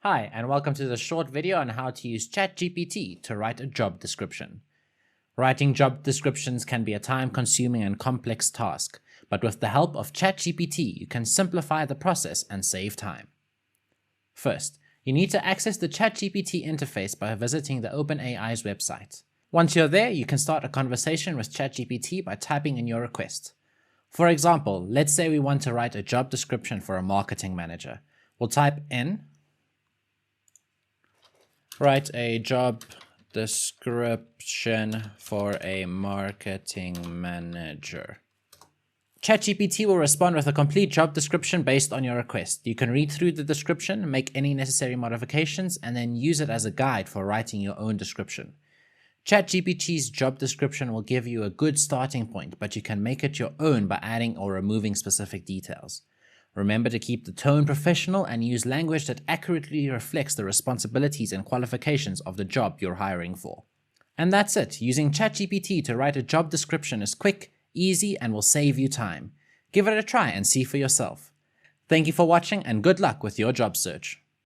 Hi, and welcome to the short video on how to use ChatGPT to write a job description. Writing job descriptions can be a time-consuming and complex task, but with the help of ChatGPT, you can simplify the process and save time. First, you need to access the ChatGPT interface by visiting the OpenAI's website. Once you're there, you can start a conversation with ChatGPT by typing in your request. For example, let's say we want to write a job description for a marketing manager. We'll type in write a job description for a marketing manager. ChatGPT will respond with a complete job description based on your request. You can read through the description, make any necessary modifications, and then use it as a guide for writing your own description. ChatGPT's job description will give you a good starting point, but you can make it your own by adding or removing specific details. Remember to keep the tone professional and use language that accurately reflects the responsibilities and qualifications of the job you're hiring for. And that's it. Using ChatGPT to write a job description is quick, easy, and will save you time. Give it a try and see for yourself. Thank you for watching and good luck with your job search.